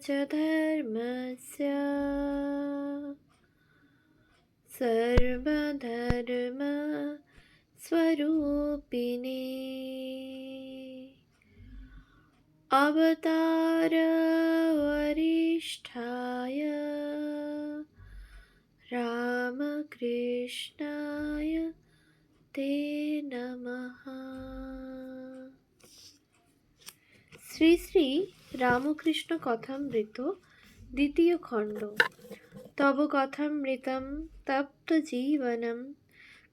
च धर्मस्य सर्वधर्म स्वरूपिणे अवतार वरिष्ठाय रामकृष्णाय ते नमः। শ্রী শ্রী রামকৃষ্ণ কথামৃত দ্বিতীয় খণ্ড। তব কথামৃতম তপ্ত জীবনম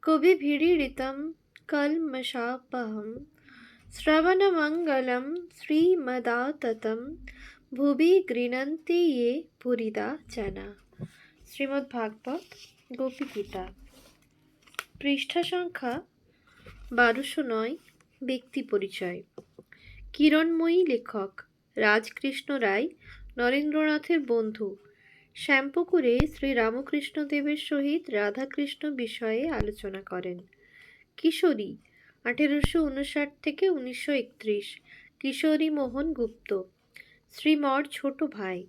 কবিভিড়িতম কলমশাপহম শ্রবণমঙ্গলম শ্রীমদাততম ভুবি গৃণন্তি ये পুরিদা জনা। শ্রীমদ্ ভাগবত গোপী গীতা, পৃষ্ঠা সংখ্যা 1209। ব্যক্তি পরিচয়। কিরণময়ী লেখক রাজকৃষ্ণ রায় নরেন্দ্রনাথের বন্ধু। শ্যামপুকুরে শ্রী রামকৃষ্ণদেবের সহিত রাধাকৃষ্ণ বিষয়ে আলোচনা করেন। কিশোরী 1859 থেকে 1931। কিশোরী মোহন গুপ্ত শ্রীমর ছোট ভাই।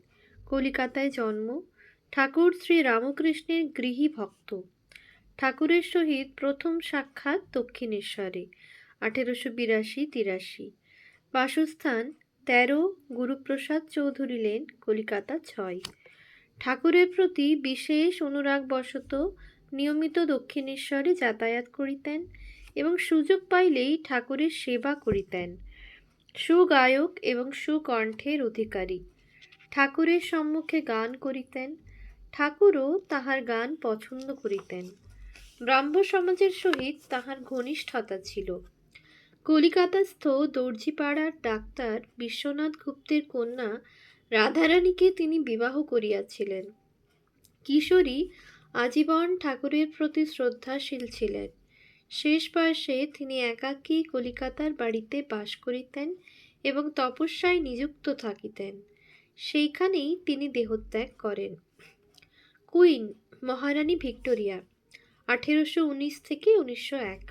কলিকাতায় জন্ম। ঠাকুর শ্রী রামকৃষ্ণের গৃহী ভক্ত। ঠাকুরের সহিত প্রথম সাক্ষাৎ দক্ষিণেশ্বরে 1882-83। বাসস্থান 13 গুরুপ্রসাদ চৌধুরী লেন, কলিকাতা 6। ঠাকুরের প্রতি বিশেষ অনুরাগবশত নিয়মিত দক্ষিণেশ্বরে যাতায়াত করিতেন এবং সুযোগ পাইলেই ঠাকুরের সেবা করিতেন। সুগায়ক এবং সুকণ্ঠের অধিকারী। ঠাকুরের সম্মুখে গান করিতেন। ঠাকুরও তাহার গান পছন্দ করিতেন। ব্রাহ্ম সমাজের সহিত তাহার ঘনিষ্ঠতা ছিল। কলিকাতাস্থ দর্জিপাড়ার ডাক্তার বিশ্বনাথ গুপ্তের কন্যা রাধারানীকে তিনি বিবাহ করিয়াছিলেন। কিশোরী আজীবন ঠাকুরের প্রতি শ্রদ্ধাশীল ছিলেন। শেষ বয়সে তিনি একাকী কলিকাতার বাড়িতে বাস করিতেন এবং তপস্যায় নিযুক্ত থাকিতেন। সেইখানেই তিনি দেহত্যাগ করেন। কুইন মহারানী ভিক্টোরিয়া 1819 থেকে 1901।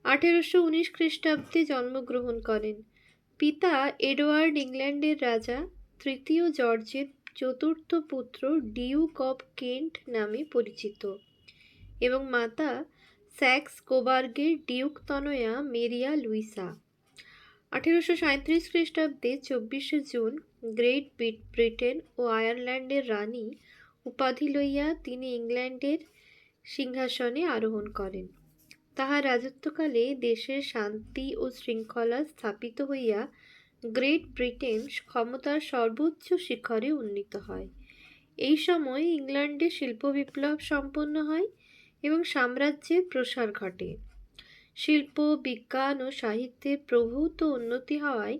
1819 খ্রিস্টাব্দে জন্মগ্রহণ করেন। পিতা এডওয়ার্ড ইংল্যান্ডের রাজা তৃতীয় জর্জের চতুর্থ পুত্র ডিউক অব কেন্ট নামে পরিচিত এবং মাতা স্যাক্স কোবার্গের ডিউক তনয়া মেরিয়া লুইসা। 1837 খ্রিস্টাব্দে 24শে জুন গ্রেট ব্রিটেন ও আয়ারল্যান্ডের রানী উপাধি লইয়া তিনি ইংল্যান্ডের সিংহাসনে আরোহণ করেন। তাহার রাজত্বকালে দেশের শান্তি ও শৃঙ্খলা স্থাপিত হইয়া গ্রেট ব্রিটেন ক্ষমতার সর্বোচ্চ শিখরে উন্নীত হয়। এই সময় ইংল্যান্ডে শিল্প বিপ্লব সম্পন্ন হয় এবং সাম্রাজ্যের প্রসার ঘটে। শিল্প, বিজ্ঞান ও সাহিত্যের প্রভূত উন্নতি হওয়ায়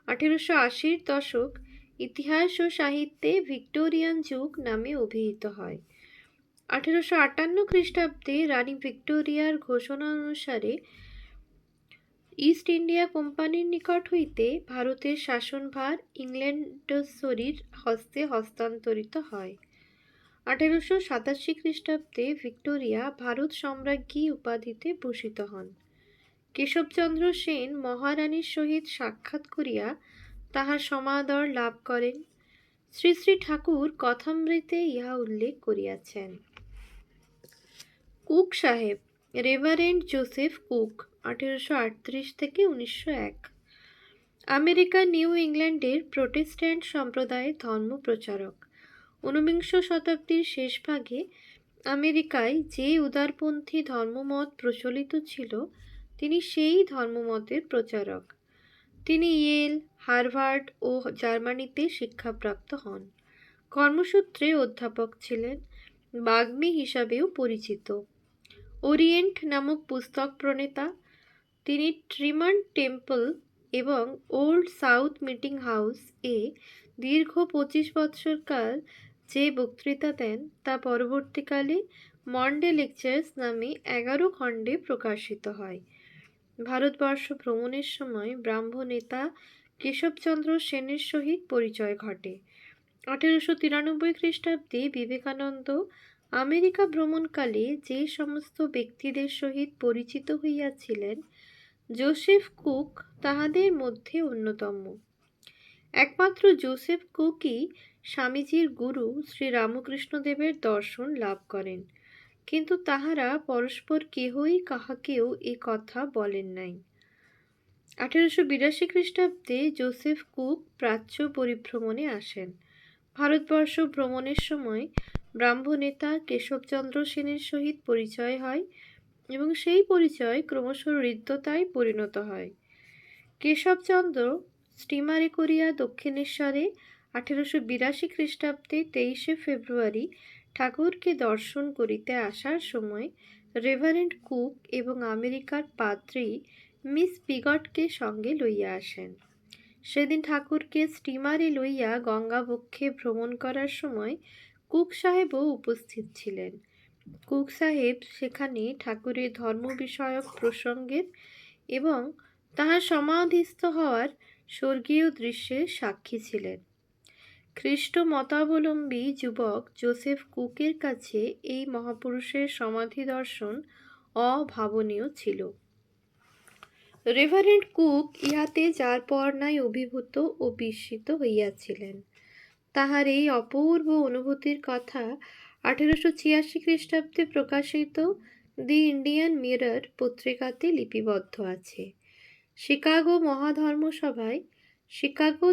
1880-র দশক ইতিহাস ও সাহিত্যে ভিক্টোরিয়ান যুগ নামে অভিহিত হয়। 1858 খ্রিস্টাব্দে রানী ভিক্টোরিয়ার ঘোষণা অনুসারে ইস্ট ইন্ডিয়া কোম্পানির নিকট হইতে ভারতের শাসনভার ইংল্যান্ডেশ্বরীর হস্তে হস্তান্তরিত হয়। 1887 খ্রিস্টাব্দে ভিক্টোরিয়া ভারত সম্রাজ্ঞী উপাধিতে ভূষিত হন। কেশবচন্দ্র সেন মহারানীর সহিত সাক্ষাৎ করিয়া তাহার সমাদর লাভ করেন। শ্রী শ্রী ঠাকুর কথামৃতে ইহা উল্লেখ করিয়াছেন। কুক সাহেব রেভারেন্ড জোসেফ কুক 1838 থেকে 1901। আমেরিকা নিউ ইংল্যান্ডের প্রোটেস্ট্যান্ট সম্প্রদায়ের ধর্ম প্রচারক। 19 শতাব্দীর শেষ ভাগে আমেরিকায় যে উদারপন্থী ধর্মমত প্রচলিত ছিল তিনি সেই ধর্মমতের প্রচারক। তিনি ইয়েল, হার্ভার্ড ও জার্মানিতে শিক্ষাপ্রাপ্ত হন। কর্মসূত্রে অধ্যাপক ছিলেন। বাগ্মী হিসাবেও পরিচিত। ওরিয়েন্ট নামক পুস্তক প্রণেতা। তিনি ট্রিমন্ড টেম্পল এবং ওল্ড সাউথ মিটিং হাউস এ দীর্ঘ 25 বৎসরকাল যে বক্তৃতা দেন তা পরবর্তীকালে মন্ডে লেকচার্স নামে 11 খণ্ডে প্রকাশিত হয়। ভারতবর্ষ ভ্রমণের সময় ব্রাহ্ম নেতা কেশবচন্দ্র সেনের সহিত পরিচয় ঘটে। 1893 খ্রিস্টাব্দে বিবেকানন্দ আমেরিকা ভ্রমণকালে যে সমস্ত ব্যক্তিদের সহিত পরিচিত হইয়াছিলেন জোসেফ কুক তাহাদের মধ্যে অন্যতম। একমাত্র জোসেফ কুকই স্বামীজির গুরু শ্রী রামকৃষ্ণদেবের দর্শন লাভ করেন, কিন্তু তাহারা পরস্পর কেহই কাহাকেও এ কথা বলেন নাই। 1882 খ্রিস্টাব্দে জোসেফ কুক প্রাচ্য পরিভ্রমণে আসেন। ভারতবর্ষ ভ্রমণের সময় ব্রাহ্ম নেতা কেশবচন্দ্র সেনের সহিত পরিচয় হয় এবং সেই পরিচয় ক্রমশ হৃদ্যতায় পরিণত হয়। কেশবচন্দ্র স্টিমারে করিয়া দক্ষিণেশ্বরে 1882 খ্রিস্টাব্দে 23শে ফেব্রুয়ারি ঠাকুরকে দর্শন করিতে আসার সময় রেভারেন্ড কুক এবং আমেরিকার পাদ্রী মিস পিগটকে সঙ্গে লইয়া আসেন। সেদিন ঠাকুরকে স্টিমারে লইয়া গঙ্গাবক্ষে ভ্রমণ করার সময় কুক সাহেবও উপস্থিত ছিলেন। কুক সাহেব সেখানে ঠাকুরের ধর্ম বিষয়ক প্রসঙ্গের এবং তাহার সমাধিস্থ হওয়ার স্বর্গীয় দৃশ্যের সাক্ষী ছিলেন। খ্রিস্ট মতাবলম্বী যুবক জোসেফ কুকের কাছে এই মহাপুরুষের সমাধি দর্শন অভাবনীয় ছিল। রেভারেন্ড কুক ইহাতে যার পর নাই অভিভূত ও বিস্মিত হইয়াছিলেন। তাহার এই অপূর্ব অনুভূতির কথা 1886 খ্রিস্টাব্দে প্রকাশিত দি ইন্ডিয়ান মিরর পত্রিকাতে লিপিবদ্ধ আছে। শিকাগো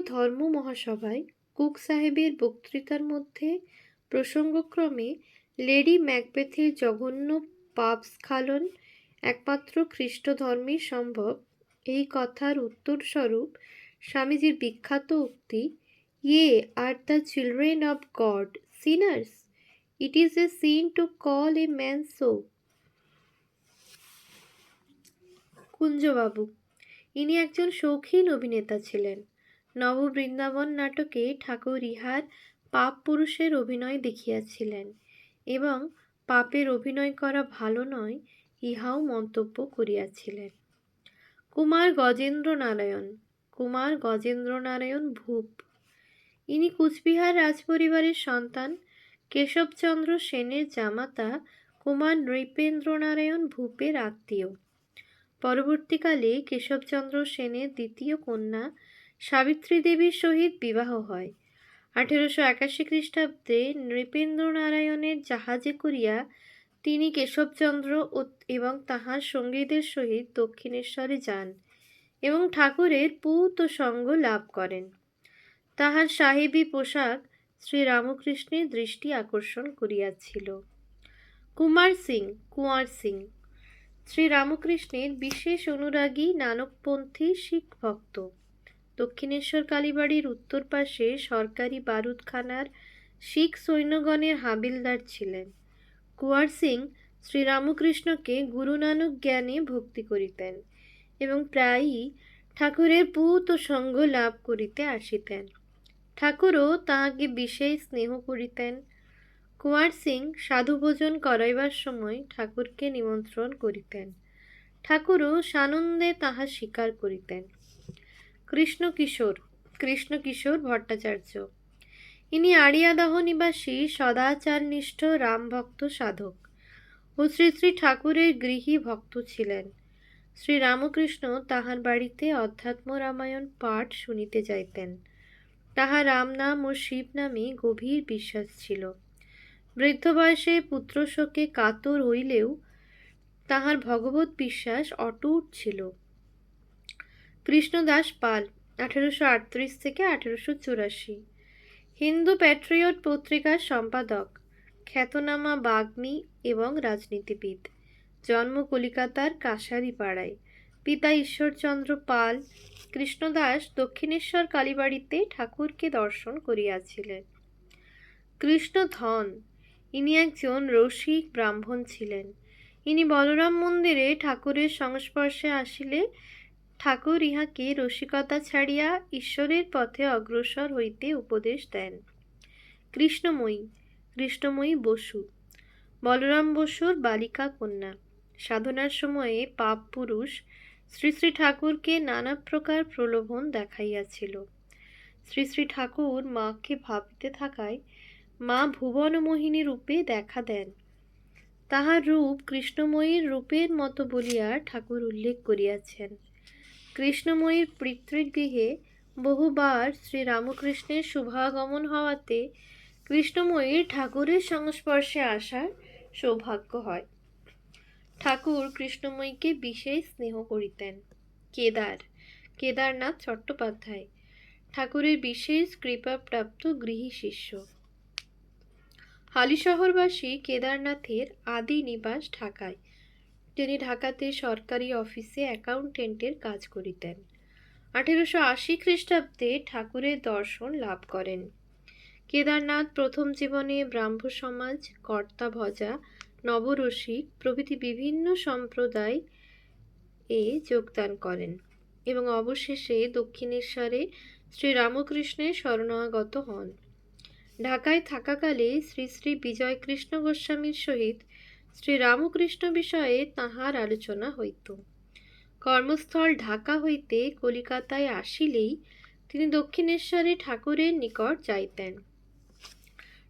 ধর্ম মহাসভায় কুক সাহেবের বক্তৃতার মধ্যে প্রসঙ্গক্রমে লেডি ম্যাকবেথের জঘন্য পাপস্খলন একমাত্র খ্রিস্ট ধর্মেই সম্ভব এই কথার উত্তরস্বরূপ স্বামীজির বিখ্যাত উক্তি, "Ye are the children of God, sinners. It is a sin to call a man so." কুঞ্জবাবু, ইনি একজন শৌখিন অভিনেতা ছিলেন। নববৃন্দাবন নাটকে ঠাকুর ইহার পাপ পুরুষের অভিনয় দেখিয়াছিলেন এবং পাপের অভিনয় করা ভালো নয় ইহাও মন্তব্য করিয়াছিলেন। কুমার গজেন্দ্র নারায়ণ ভূপ, ইনি কুচবিহার রাজপরিবারের সন্তান। কেশবচন্দ্র সেনের জামাতা কুমার নৃপেন্দ্রনারায়ণ ভূপের আত্মীয়। পরবর্তীকালে কেশবচন্দ্র সেনের দ্বিতীয় কন্যা সাবিত্রী দেবীর সহিত বিবাহ হয়। 1881 খ্রিস্টাব্দে নৃপেন্দ্রনারায়ণের জাহাজে করিয়া তিনি কেশবচন্দ্র এবং তাহার সঙ্গীদের সহিত দক্ষিণেশ্বরে যান এবং ঠাকুরের পূত সঙ্গ লাভ করেন। তাহার সাহেবী পোশাক শ্রী রামকৃষ্ণের দৃষ্টি আকর্ষণ করিয়াছিল। কুঁয়ার সিং শ্রী রামকৃষ্ণের বিশেষ অনুরাগী নানকপন্থী শিখ ভক্ত। দক্ষিণেশ্বর কালীবাড়ির উত্তর পাশে সরকারি বারুদখানার শিখ সৈন্যগণের হাবিলদার ছিলেন। কুঁয়ার সিং শ্রী রামকৃষ্ণকে গুরু নানক জ্ঞানে ভক্তি করিতেন এবং প্রায়ই ঠাকুরের পূত সঙ্গ লাভ করিতে আসিতেন। ঠাকুরও তাহাকে বিশেষ স্নেহ করিতেন। কুঁয়ার সিং সাধুভোজন করাইবার সময় ঠাকুরকে নিমন্ত্রণ করিতেন। ঠাকুরও সানন্দে তাহা স্বীকার করিতেন। কৃষ্ণকিশোর ভট্টাচার্য, ইনি আড়িয়াদহ নিবাসী সদাচারনিষ্ঠ রামভক্ত সাধক ও শ্রী শ্রী ঠাকুরের গৃহী ভক্ত ছিলেন। শ্রী রামকৃষ্ণ তাহার বাড়িতে অধ্যাত্ম রামায়ণ পাঠ শুনিতে যাইতেন। তাহার রাম নাম ও শিব নামে গভীর বিশ্বাস ছিল। বৃদ্ধ বয়সে পুত্রশোকে কাতর হইলেও তাহার ভগবত বিশ্বাস অটুট ছিল। কৃষ্ণদাস পাল 1838 থেকে 1884, হিন্দু প্যাট্রিয়ট পত্রিকার সম্পাদক, খ্যাতনামা বাগ্মী এবং রাজনীতিবিদ। জন্ম কলিকাতার কাশারিপাড়ায়। পিতা ঈশ্বরচন্দ্র পাল। কৃষ্ণদাস দক্ষিণেশ্বর কালীবাড়িতে ঠাকুরকে দর্শন করিয়াছিলেন। কৃষ্ণধন, ইনি একজন রসিক ব্রাহ্মণ ছিলেন। ইনি বলরাম মন্দিরে ঠাকুরের সংস্পর্শে আসিলে ঠাকুর ইহাকে রসিকতা ছাড়িয়া ঈশ্বরের পথে অগ্রসর হইতে উপদেশ দেন। কৃষ্ণময়ী বসু, বলরাম বসুর বালিকা কন্যা। সাধনার সময়ে পাপ পুরুষ শ্রী শ্রী ঠাকুরকে নানা প্রকার প্রলোভন দেখাইয়াছিল। শ্রী শ্রী ঠাকুর মাকে ভাবিতে থাকায় মা ভুবনমোহিনী রূপে দেখা দেন। তাহার রূপ কৃষ্ণময়ীর রূপের মতো বলিয়া ঠাকুর উল্লেখ করিয়াছেন। কৃষ্ণময়ীর পিতৃগৃহে বহুবার শ্রীরামকৃষ্ণের শুভাগমন হওয়াতে কৃষ্ণময়ী ঠাকুরের সংস্পর্শে আসার সৌভাগ্য হয়। ঠাকুর কৃষ্ণময়ীকে বিশেষ স্নেহ করিতেন। কেদারনাথ চট্টোপাধ্যায় ঠাকুরের বিশেষ কৃপাপ্রাপ্ত গৃহী শিষ্য। হালিশহরবাসী কেদারনাথের আদি নিবাস ঢাকায়। তিনি ঢাকাতে সরকারি অফিসে অ্যাকাউন্টেন্টের কাজ করিতেন। 1880 খ্রিস্টাব্দে ঠাকুরের দর্শন লাভ করেন। কেদারনাথ প্রথম জীবনে ব্রাহ্ম সমাজ, কর্তা ভজা, নবরসিক প্রভৃতি বিভিন্ন সম্প্রদায় এ যোগদান করেন এবং অবশেষে দক্ষিণেশ্বরে শ্রীরামকৃষ্ণের শরণাগত হন। ঢাকায় থাকাকালে শ্রী শ্রী বিজয়কৃষ্ণ গোস্বামীর সহিত শ্রীরামকৃষ্ণ বিষয়ে তাঁহার আলোচনা হইত। কর্মস্থল ঢাকা হইতে কলিকাতায় আসিলেই তিনি দক্ষিণেশ্বরে ঠাকুরের নিকট যাইতেন।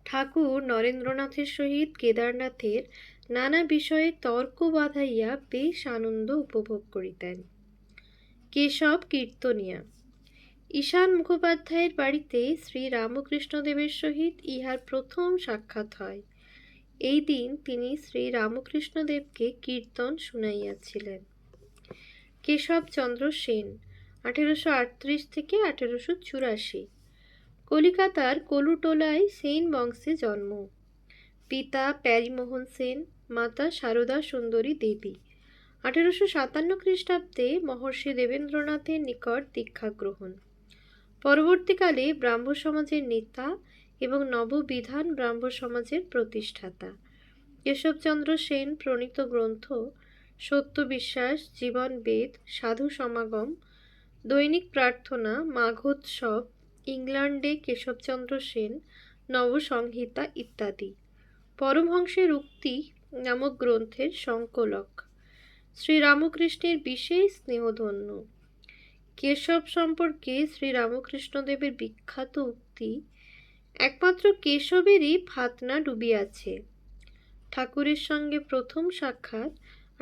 ঠাকুর নরেন্দ্রনাথের সহিত কেদারনাথের নানা বিষয়ে তর্ক বাধাইয়া বেশ আনন্দ উপভোগ করিতেন। কেশব কীর্তনিয়া ঈশান মুখোপাধ্যায়ের বাড়িতে শ্রী রামকৃষ্ণদেবের সহিত ইহার প্রথম সাক্ষাৎ হয়। এই দিন তিনি শ্রী রামকৃষ্ণদেবকে কীর্তন শুনাইয়াছিলেন। কেশবচন্দ্র সেন 1838 থেকে 1884 কলিকাতার কলুটোলায় সেন বংশে জন্ম। পিতা প্যারীমোহন সেন, মাতা সারদা সুন্দরী দেবী। 1857 খ্রিস্টাব্দে মহর্ষি দেবেন্দ্রনাথের নিকট দীক্ষা গ্রহণ। পরবর্তীকালে ব্রাহ্ম সমাজের নেতা এবং নববিধান ব্রাহ্ম সমাজের প্রতিষ্ঠাতা। কেশবচন্দ্র সেন প্রণীত গ্রন্থ সত্য বিশ্বাস, জীবন বেদ, সাধু সমাগম, দৈনিক প্রার্থনা, মাঘোৎসব, ইংল্যান্ডে কেশবচন্দ্র সেন, নবসংহিতা ইত্যাদি। পরমহংসের উক্তি নামক গ্রন্থের সংকলক। শ্রীরামকৃষ্ণের বিশেষ স্নেহধন্য। কেশব সম্পর্কে শ্রীরামকৃষ্ণদেবের বিখ্যাত উক্তি, একমাত্র কেশবেরই ফাতনা ডুবিয়াছে। ঠাকুরের সঙ্গে প্রথম সাক্ষাৎ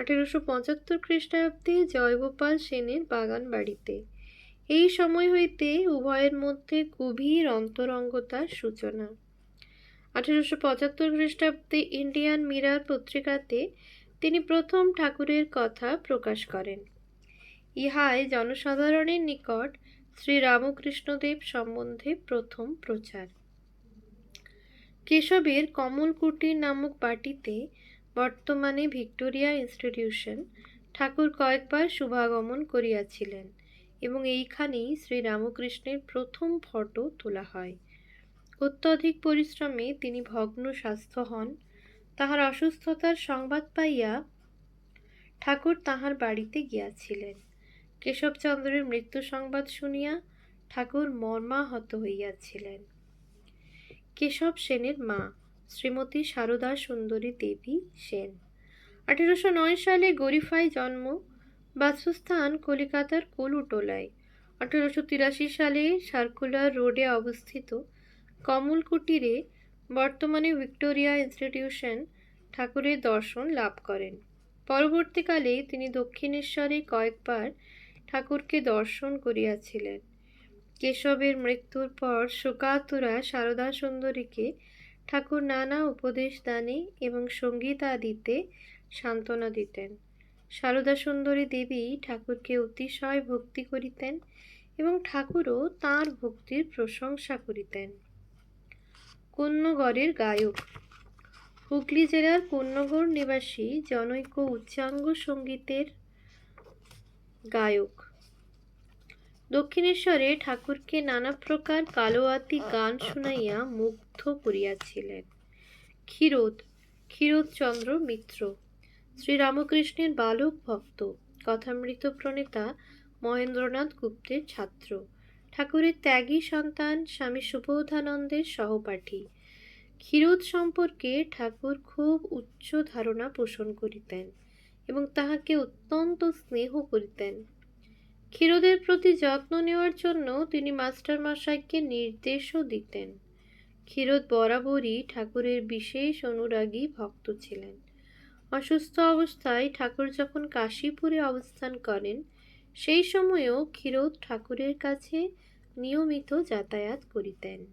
1875 খ্রিস্টাব্দে জয়গোপাল সেনের বাগান বাড়িতে। এই সময় হইতে উভয়ের মধ্যে গভীর অন্তরঙ্গতার সূচনা। 1875 খ্রিস্টাব্দে ইন্ডিয়ান মিরর পত্রিকাতে তিনি প্রথম ঠাকুরের কথা প্রকাশ করেন। ইহায় জনসাধারণের নিকট শ্রীরামকৃষ্ণদেব সম্বন্ধে প্রথম প্রচার। কেশবের কমলকুটির নামক বাটিতে, বর্তমানে ভিক্টোরিয়া ইনস্টিটিউশন, ঠাকুর কয়েকবার শুভাগমন করিয়াছিলেন এবং এইখানেই শ্রীরামকৃষ্ণের প্রথম ফটো তোলা হয়। অত্যধিক পরিশ্রমে তিনি ভগ্ন স্বাস্থ্য হন। তাহার অসুস্থতার সংবাদ পাইয়া ঠাকুর তাহার বাড়িতে গিয়াছিলেন। কেশবচন্দ্রের মৃত্যু সংবাদ শুনিয়া ঠাকুর মর্মাহত হইয়াছিলেন। কেশব সেনের মা শ্রীমতী সারদা সুন্দরী দেবী সেন। 1809 সালে গরিফায় জন্ম, বাসস্থান কলিকাতার কলুটোলায়। 1883 সালে সার্কুলার রোডে অবস্থিত কমলকুটিরে, বর্তমানে ভিক্টোরিয়া ইনস্টিটিউশন, ঠাকুরের দর্শন লাভ করেন। পরবর্তীকালে তিনি দক্ষিণেশ্বরে কয়েকবার ঠাকুরকে দর্শন করিয়াছিলেন। কেশবের মৃত্যুর পর শোকাতুরা সারদা সুন্দরীকে ঠাকুর নানা উপদেশ দানে এবং সঙ্গীতাদিতে সান্ত্বনা দিতেন। সারদা সুন্দরী দেবী ঠাকুরকে অতিশয় ভক্তি করিতেন এবং ঠাকুরও তাঁর ভক্তির প্রশংসা করিতেন। কোন্নগরের গায়ক। হুগলি জেলার কোন্নগর নিবাসী জনৈক উচ্চাঙ্গ সঙ্গীতের গায়ক। দক্ষিণেশ্বরে ঠাকুরকে নানা প্রকার কালোয়াতি গান শুনাইয়া মুগ্ধ করিয়াছিলেন। ক্ষীরোদচন্দ্র মিত্র শ্রীরামকৃষ্ণের বালক ভক্ত, কথামৃত প্রণেতা মহেন্দ্রনাথ গুপ্তের ছাত্র, ঠাকুরের ত্যাগী সন্তান স্বামী সুবোধানন্দের সহপাঠী। ক্ষীরোদ সম্পর্কে ঠাকুর খুব উচ্চ ধারণা পোষণ করিতেন এবং তাহাকে অত্যন্ত স্নেহ করিতেন। ক্ষীরোদের প্রতি যত্ন নেওয়ার জন্য তিনি মাস্টারমশাইকে নির্দেশও দিতেন। ক্ষীরোদ বরাবরই ঠাকুরের বিশেষ অনুরাগী ভক্ত ছিলেন। অসুস্থ অবস্থায় ঠাকুর যখন কাশীপুরে অবস্থান করেন, সেই সময়েও ক্ষীরোদ ঠাকুরের কাছে নিয়মিত যাতায়াত করিতেন।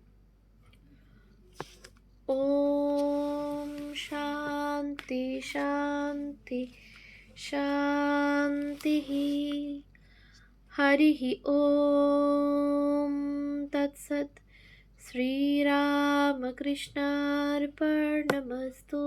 ওম শান্তি শান্তি শান্তি। হরি ওম তৎসৎ। শ্রীরামকৃষ্ণার্পণমস্তু।